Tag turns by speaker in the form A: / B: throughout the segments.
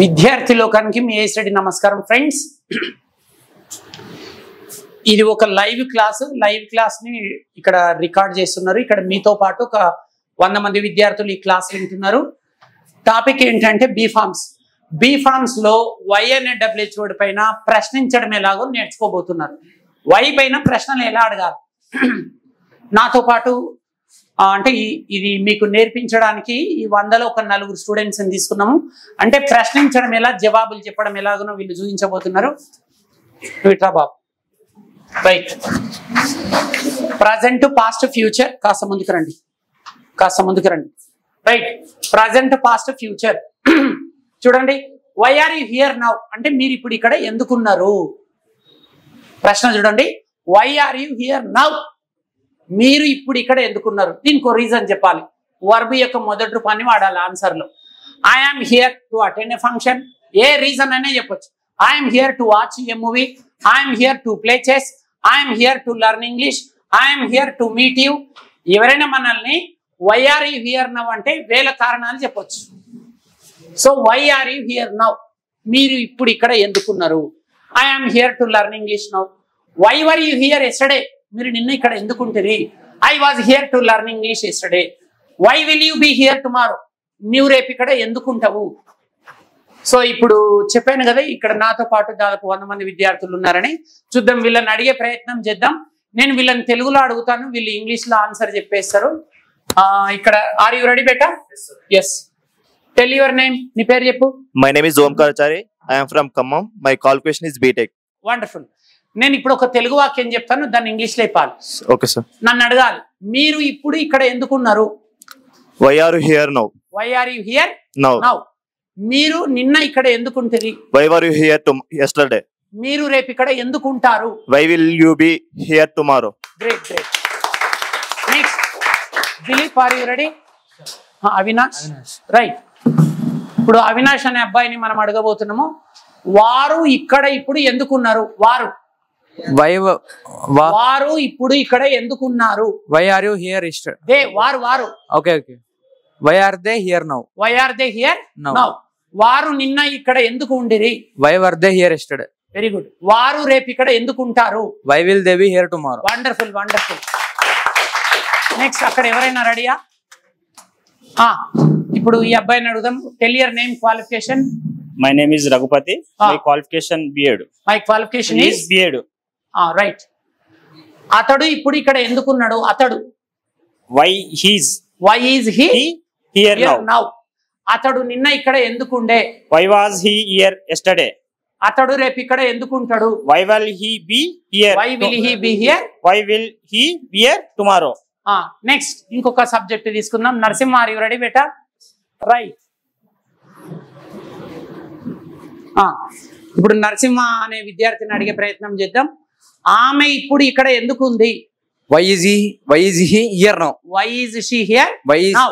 A: విద్యార్థి లోకానికి మీ ఏసడి నమస్కారం ఫ్రెండ్స్. ఇది ఒక లైవ్ క్లాస్ ని ఇక్కడ రికార్డ్ చేస్తున్నారు. ఇక్కడ మీతో పాటు ఒక 100 మంది విద్యార్థులు ఈ క్లాస్ వింటున్నారు. టాపిక్ ఏంటంటే బీ ఫార్మ్స్ లో వై అనే డబ్ల్యూహెచ్ వర్డ్ పైన ప్రశ్నించడం ఎలాగో నేర్చుకోబోతున్నారు. వై పైన ప్రశ్నలు ఎలా అడగాలి నాతో పాటు అంటే ఇది మీకు నేర్పించడానికి ఈ 100లో ఒక 4 స్టూడెంట్స్ ని తీసుకున్నాము. అంటే ప్రశ్నించడం ఎలా, జవాబులు చెప్పడం ఎలాగనో వీళ్ళు చూపించబోతున్నారు. విట్రా బాబు, రైట్. Present, past, future. కాస్త ముందుకు రండి. రైట్. Present, past, future. చూడండి, why are you here now అంటే మీరు ఇప్పుడు ఇక్కడ ఎందుకున్నారు. ప్రశ్న చూడండి, why are you here now, మీరు ఇప్పుడు ఇక్కడ ఎందుకున్నారు. దీనికి రీజన్ చెప్పాలి. వర్బ్ యొక్క మొదటి రూపాన్ని వాడాలి ఆన్సర్ లో. I'm here to attend a function, a reason అనే చెప్పొచ్చు. I'm here to watch a movie, I'm here to play chess, I'm here to learn English, I'm here to meet you. ఎవరైనా మనల్ని why are you here now అంటే వేల కారణాలు చెప్పొచ్చు. So why are you here now, మీరు ఇప్పుడు ఇక్కడ ఎందుకున్నారు. I'm here to learn English now. Why were you here yesterday, మీరు నిన్న ఇక్కడ ఎందుకుంటారు. I was here to learn English yesterday. Why will you be here tomorrow, నీవు రేపు ఇక్కడ ఎందుకుంటావు. సో ఇప్పుడు చెప్పాను కదా, ఇక్కడ నాతో పాటు దాదాపు 100 మంది విద్యార్థులు ఉన్నారని. చూద్దాం, వీళ్ళని అడిగే ప్రయత్నం చేద్దాం. నేను వీళ్ళని తెలుగులో అడుగుతాను, వీళ్ళు ఇంగ్లీష్ లో ఆన్సర్ చెప్పేస్తారు. ఇక్కడ ఆర్ యూ రెడీ బేటా? ఎస్. Tell your name. నీ పేరు చెప్పు.
B: My name is Omkarachari. I am from Khammam. My qualification is BTech.
A: Wonderful. నేను ఇప్పుడు ఒక తెలుగు వాక్యం చెప్తాను, దాన్ని ఇంగ్లీష్ లో చెప్పాలి.
B: Okay sir.
A: నన్ను అడగాలి, మీరు ఇప్పుడు ఇక్కడ ఎందుకున్నారు.
B: Why are you here now.
A: Why are you here
B: now.
A: మీరు నిన్న ఇక్కడ ఎందుకుంటారు.
B: Why were you here yesterday.
A: మీరు రేపు ఇక్కడ ఎందుకుంటారు.
B: Why will you be here tomorrow.
A: Great. Next Dilip, are you ready? Avinash, right. ఇప్పుడు అవినాష్ అనే అబ్బాయిని మనం అడగబోతున్నాము. వారు ఇక్కడ ఇప్పుడు ఎందుకున్నారు. వారు ఇప్పుడు ఇక్కడ ఎందుకున్నారు.
C: Why are you here yesterday.
A: They, వారు.
C: Okay. Why are they here now.
A: Why are they here now. వారు నిన్న ఇక్కడ ఎందుకు ఉండిరి.
C: Why were they here yesterday.
A: Very good. వారు రేపు ఇక్కడ ఎందుకుంటారు.
C: Why will they be here tomorrow.
A: Wonderful. Next, అక్కడ ఎవరైనా రెడీయా? ఇప్పుడు ఈ అబ్బాయిని అడుగుదాం. Tell your name, qualification.
D: My name is Raghupati. My qualification B.Ed.
A: My qualification is
D: B.Ed.
A: Right. అతడు ఇప్పుడు ఇక్కడ ఎందుకున్నాడు. అతడు
D: Why is he here now?
A: అతడు నిన్న ఇక్కడ ఎందుకుండే.
D: Why was he here yesterday?
A: అతడు రేపు ఇక్కడ ఎందుకుంటాడు.
D: Why will he be here?
A: Why will he be here?
D: Why will he be here tomorrow?
A: Next ఇంకొక సబ్జెక్ట్ తీసుకుందాం. నరసింహ, ఆర్ యు రెడీ బేటా? Right. ఇప్పుడు నరసింహ అనే విద్యార్థిని అడిగే ప్రయత్నం చేద్దాం. ఆమె ఇప్పుడు ఇక్కడ ఎందుకుంది.
C: Why is he here now.
A: Why is she here now.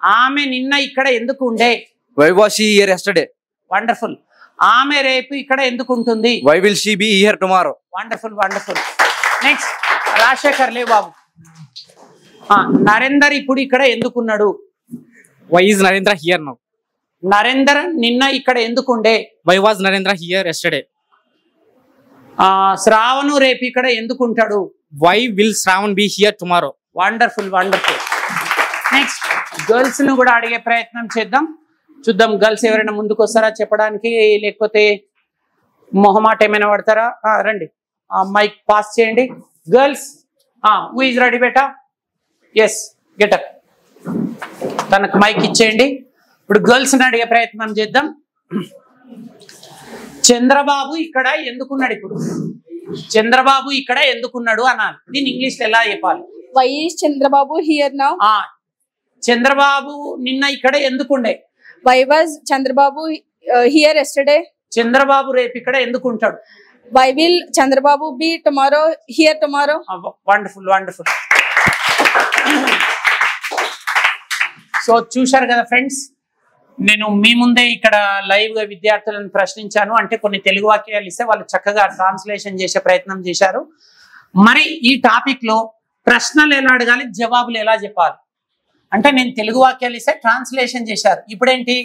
A: ఆమె నిన్న ఇక్కడ ఎందుకు ఉండే.
C: Why was she here yesterday.
A: Wonderful. ఆమె రేపు ఇక్కడ ఎందుకుంటుంది.
C: Why will she be here tomorrow.
A: Wonderful. Next Rajashekar, లే బాబు. నరేందర్ ఇప్పుడు ఇక్కడ ఎందుకున్నాడు.
C: Why is Narendra here now.
A: Narender నిన్న ఇక్కడ ఎందుకుండే.
C: Why was Narendra here yesterday.
A: Shravan రేపు ఇక్కడ ఎందుకుంటాడు.
C: Why will Shravan be here tomorrow.
A: Wonderful. Next girls ను కూడా అడిగే ప్రయత్నం చేద్దాం. చూద్దాం, గర్ల్స్ ఎవరైనా ముందుకు వస్తారా చెప్పడానికి, లేకపోతే మొహమాట ఏమైనా పడతారా. రండి, మైక్ పాస్ చేయండి. గర్ల్స్, హూ ఈజ్ రెడీ బేటా? Yes, get up. తనకు మైక్ ఇచ్చేయండి. ఇప్పుడు గర్ల్స్ ని అడిగే ప్రయత్నం చేద్దాం. చంద్రబాబు ఇక్కడ ఎందుకున్నాడు. ఇప్పుడు చంద్రబాబు ఇక్కడ ఎందుకున్నాడు అనాలి. దీన్ని ఇంగ్లీష్ లో ఎలా చెప్పాలి.
E: Why is Chandrababu here now.
A: Chandrababu నిన్న ఇక్కడ ఎందుకుండే.
E: Why was Chandrababu here yesterday.
A: Chandrababu రేపు ఇక్కడ ఎందుకుంటాడు.
E: Why will Chandrababu be tomorrow here tomorrow.
A: Wonderful. So చూశారు కదా ఫ్రెండ్స్, నేను మీ ముందే ఇక్కడ లైవ్ గా విద్యార్థులను ప్రశ్నించాను. అంటే కొన్ని తెలుగు వాక్యాలు ఇస్తే వాళ్ళు చక్కగా ట్రాన్స్లేషన్ చేసే ప్రయత్నం చేశారు. మరి ఈ టాపిక్ లో ప్రశ్నలు ఎలా అడగాలి, జవాబులు ఎలా చెప్పాలి అంటే నేను తెలుగు వాక్యాలు ఇస్తే ట్రాన్స్లేషన్ చేశారు. ఇప్పుడేంటి,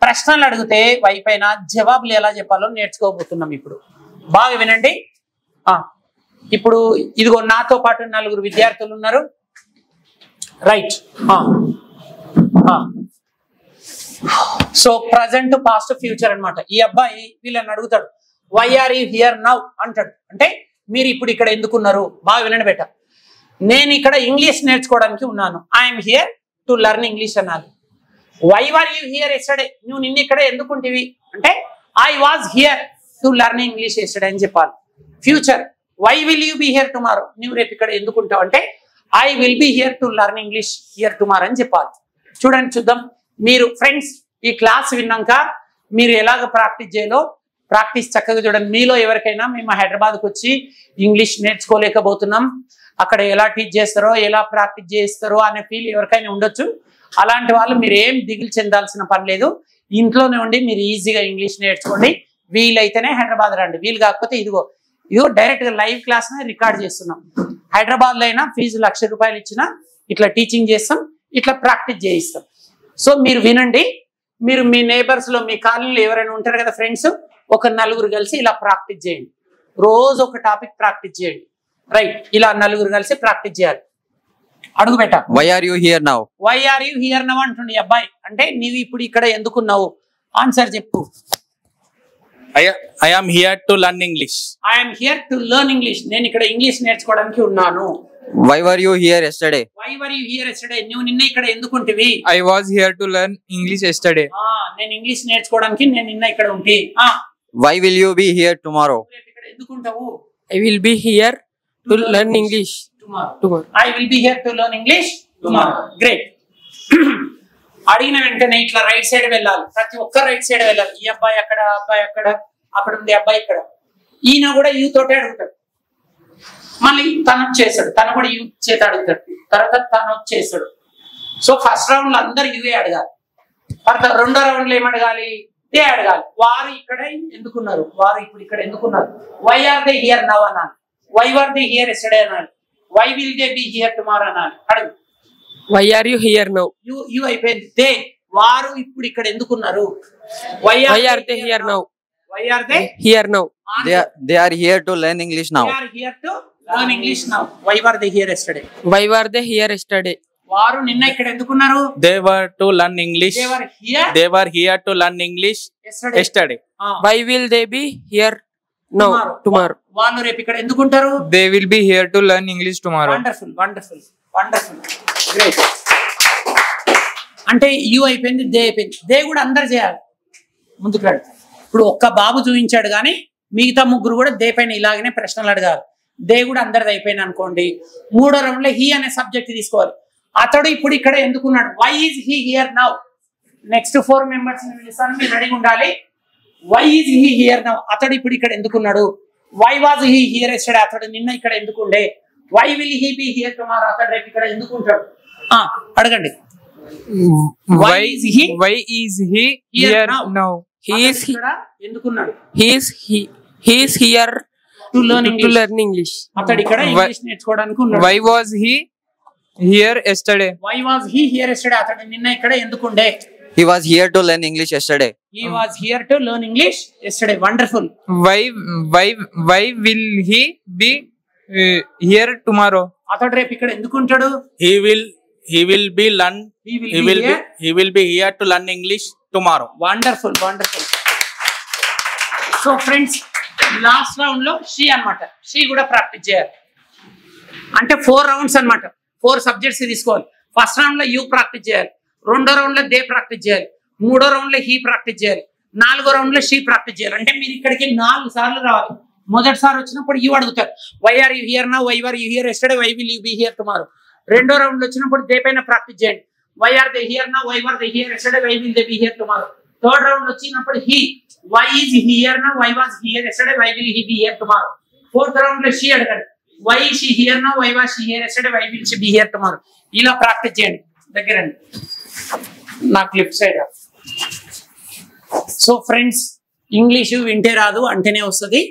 A: ప్రశ్నలు అడిగితే వై పైన జవాబులు ఎలా చెప్పాలో నేర్చుకోబోతున్నాం. ఇప్పుడు బాగా వినండి. ఇప్పుడు ఇదిగో నాతో పాటు 4 విద్యార్థులు ఉన్నారు. Right. So present past future అన్నమాట. ఈ అబ్బాయి వీళ్ళని అడుగుతాడు, why are you here now అంటాడు. అంటే మీరు ఇప్పుడు ఇక్కడ ఎందుకున్నారు? బాగా వినండి బేట. నేను ఇక్కడ ఇంగ్లీష్ నేర్చుకోవడానికి ఉన్నాను. I'm here to learn English అనాలి. Why are you here yesterday? నువ్వు నిన్న ఇక్కడ ఎందుకుంటివి అంటే I was here to learn English yesterday అని చెప్పాలి. Future, why will you be here tomorrow? నువ్వు రేపు ఇక్కడ ఎందుకుంటావు అంటే I will be here to learn English here tomorrow అని చెప్పాలి. చూడండి, చూద్దాం. మీరు ఫ్రెండ్స్ ఈ క్లాస్ విన్నాక మీరు ఎలాగ ప్రాక్టీస్ చేయాలో ప్రాక్టీస్ చక్కగా చూడండి. మీలో ఎవరికైనా మేము హైదరాబాద్కి వచ్చి ఇంగ్లీష్ నేర్చుకోలేకపోతున్నాం, అక్కడ ఎలా టీచ్ చేస్తారో ఎలా ప్రాక్టీస్ చేస్తారో అనే ఫీల్ ఎవరికైనా ఉండొచ్చు. అలాంటి వాళ్ళు మీరు ఏం దిగులు చెందాల్సిన పని లేదు. ఇంట్లోనే ఉండి మీరు ఈజీగా ఇంగ్లీష్ నేర్చుకోండి. వీలైతేనే హైదరాబాద్ రండి, వీలు కాకపోతే ఇదిగో డైరెక్ట్గా లైవ్ క్లాస్ రికార్డ్ చేస్తున్నాం. హైదరాబాద్లో అయినా ఫీజు ₹1,00,000 ఇచ్చినా ఇట్లా టీచింగ్ చేస్తాం, ఇట్లా ప్రాక్టీస్ చేయిస్తాం. సో మీరు వినండి. మీరు మీ నేబర్స్లో మీ కాలనీలో ఎవరైనా ఉంటారు కదా ఫ్రెండ్స్, ఒక 4 కలిసి ఇలా ప్రాక్టీస్ చేయండి. రోజు ఒక టాపిక్ ప్రాక్టీస్ చేయండి. రైట్, ఇలా 4 కలిసి ప్రాక్టీస్ చేయాలి. అడుగు బెట్ట.
C: Why are you here now?
A: Why are you here now అంటుండే అబ్బాయి. అంటే నీవు ఇప్పుడు ఇక్కడ ఎందుకున్నావు? ఆన్సర్ చెప్పు.
C: I am here to learn English.
A: I'm here to learn English. నేను ఇక్కడ ఇంగ్లీష్ నేర్చుకోవడానికి ఉన్నాను.
C: Why were you here yesterday?
A: Why were you here yesterday? నువ్వు నిన్న ఇక్కడ ఎందుకుంటివి?
C: I was here to learn English yesterday.
A: నేను ఇంగ్లీష్ నేర్చుకోవడానికి నేను నిన్న ఇక్కడ ఉంటే.
C: Why will you be here tomorrow?
A: రేపు ఇక్కడ ఎందుకుంటావు?
F: I will be here to learn English tomorrow.
A: I will be here to learn English tomorrow. Great. అడిగిన వెంటనే ఇట్లా రైట్ సైడ్ వెళ్ళాలి. ప్రతి ఒక్క రైట్ సైడ్ వెళ్ళాలి. ఈ అబ్బాయి అక్కడ, అబ్బాయి అక్కడ, అక్కడ ఉంది అబ్బాయి ఇక్కడ. ఈయన కూడా యూ తోటే అడుగుతాడు. మళ్ళీ తను వచ్చేసాడు, తను కూడా యూ చేత అడుగుతాడు. తర్వాత తను వచ్చేసాడు. సో ఫస్ట్ రౌండ్ లో అందరు యూఏ అడగాలి. తర్వాత రెండో రౌండ్ లో ఏం అడగాలి? దే అడగాలి. వారు ఇక్కడ ఎందుకున్నారు? వారు ఇప్పుడు ఇక్కడ ఎందుకున్నారు? Why are they here now అనాలి. Why are they here yesterday అనాలి. Why will they be here tomorrow అనాలి. అడుగు.
F: Why are you here now?
A: You అయిపోయింది. దే, వారు ఇప్పుడు ఇక్కడ ఎందుకున్నారు?
F: Why are they here now?
A: Why are they
F: Here now.
C: They are here to learn English now.
A: They are here to learn English now. Why were they here yesterday?
F: Why were they here yesterday?
A: వారు నిన్న ఇక్కడ ఎందుకున్నారు?
C: They were to learn English.
A: They were here
C: They were here to learn English yesterday.
F: Why will they be here now? Tomorrow.
A: వాళ్ళు రేపు ఇక్కడ ఎందుకుంటారు?
C: They will be here to learn English tomorrow.
A: Wonderful, wonderful, wonderful, great. అంటే you అయిపోయింది, they అయిపోయింది. They కూడా అందరు చేయాలి. ముందుకు రండి. ఇప్పుడు ఒక్క బాబు చూపించాడు కానీ మిగతా ముగ్గురు కూడా దే పైన ఇలాగనే ప్రశ్నలు అడగాలి. దే కూడా అందరిది అయిపోయింది అనుకోండి. మూడో రౌండ్ లో హీ అనే సబ్జెక్ట్ తీసుకోవాలి. అతడు ఇప్పుడు ఇక్కడ ఎందుకున్నాడు? Why is he here now? Next 4 members పిలుస్తాను, మీరు రెడీగా ఉండాలి. Why is he here now? అతడు ఇప్పుడు ఇక్కడ ఎందుకున్నాడు? Why was he here yesterday? అతడు నిన్న ఇక్కడ ఎందుకుండే? Why will he be here tomorrow? అతడు రేపు ఇక్కడ ఎందుకుంటాడు? అడగండి.
C: Why is he here now?
F: He is
A: ఎందుకున్నాడు?
F: He is here
A: to learn
F: English.
A: అతడు ఇక్కడ ఇంగ్లీష్ నేర్చుకోవడానికి ఉన్నాడు.
C: Why was he here yesterday?
A: Why was he here yesterday? అతడు నిన్న ఇక్కడ ఎందుకుండే?
C: He was here to learn English yesterday.
A: He was here to learn English yesterday. Wonderful.
C: Why will he be here tomorrow?
A: అతడు రేపు ఇక్కడ ఎందుకుంటాడు?
C: He will be here to learn English tomorrow.
A: Wonderful, wonderful. So friends, last round లో she అన్నమాట. She కూడా practice చేయాలి. అంటే 4 rounds అన్నమాట. 4 subjects తీసుకోవాలి. ఫస్ట్ రౌండ్ లో యూ ప్రాక్టీస్ చేయాలి. రెండో రౌండ్ లో దే ప్రాక్టీస్ చేయాలి. మూడో రౌండ్ లో హీ ప్రాక్టీస్ చేయాలి. 4వ రౌండ్ లో షీ ప్రాక్టీస్ చేయాలి. అంటే మీరు ఇక్కడికి 4 సార్లు రావాలి. మొదటిసారి వచ్చినప్పుడు యూ అడుగుతారు, why are you here now? Why are you here yesterday? Why will you be here tomorrow? రెండో రౌండ్ లో వచ్చినప్పుడు దే పైన ప్రాక్టీస్ చేయండి. Why are they here now? Why are they here yesterday? Why will they be here tomorrow? Third round వచ్చినప్పుడు he, why is here now? Why was here yesterday? Why will he be here tomorrow? Fourth round లో she అడగండి, why is she here now? Why was she here yesterday? Why will she be here tomorrow? ఇలా practice చేయండి. దగ్గరండి నాకు left side. So friends, English వింటే రాదు అంటేనే వస్తుంది.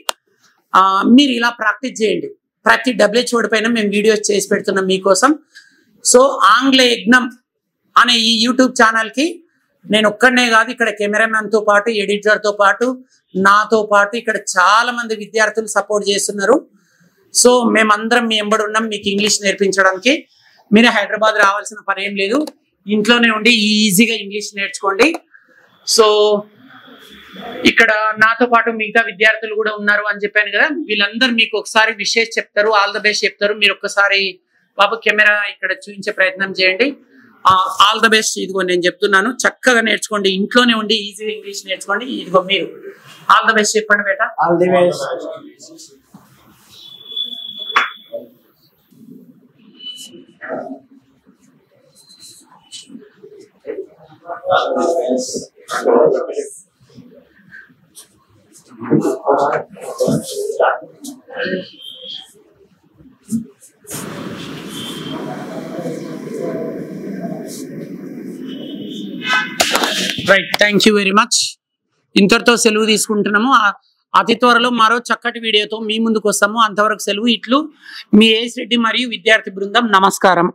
A: మీరు ఇలా ప్రాక్టీస్ చేయండి. ప్రతి WHO పైన మేము వీడియోస్ చేసి పెడుతున్నాం మీకోసం. సో ఆంగ్ల యజ్ఞం అనే ఈ యూట్యూబ్ ఛానల్కి నేను ఒక్కడనే కాదు, ఇక్కడ కెమెరామెన్ తో పాటు, ఎడిటర్ తో పాటు, నాతో పాటు ఇక్కడ చాలా మంది విద్యార్థులు సపోర్ట్ చేస్తున్నారు. సో మేమందరం మీ ఎంబడి ఉన్నాం మీకు ఇంగ్లీష్ నేర్పించడానికి. మీరు హైదరాబాద్ రావాల్సిన పని ఏం లేదు, ఇంట్లోనే ఉండి ఈజీగా ఇంగ్లీష్ నేర్చుకోండి. సో ఇక్కడ నాతో పాటు మిగతా విద్యార్థులు కూడా ఉన్నారు అని చెప్పాను కదా, వీళ్ళందరూ మీకు ఒకసారి విషయం చెప్తారు, ఆల్ ద బెస్ట్ చెప్తారు. మీరు ఒక్కసారి బాబు కెమెరా ఇక్కడ చూపించే ప్రయత్నం చేయండి. All the best. ఇదిగో నేను చెప్తున్నాను, చక్కగా నేర్చుకోండి, ఇంట్లోనే ఉండి ఈజీగా ఇంగ్లీష్ నేర్చుకోండి. ఇదిగో మీరు ఆల్ ద బెస్ట్ చెప్పండి బేట.
G: All the best.
A: Right, thank you very much. ఇంతటితో సెలవు తీసుకుంటున్నాము. అతి త్వరలో మరో చక్కటి వీడియోతో మీ ముందుకు వస్తాము. అంతవరకు సెలవు. ఇట్లు మీ ఏఎస్ రెడ్డి మరియు విద్యార్థి బృందం. నమస్కారం.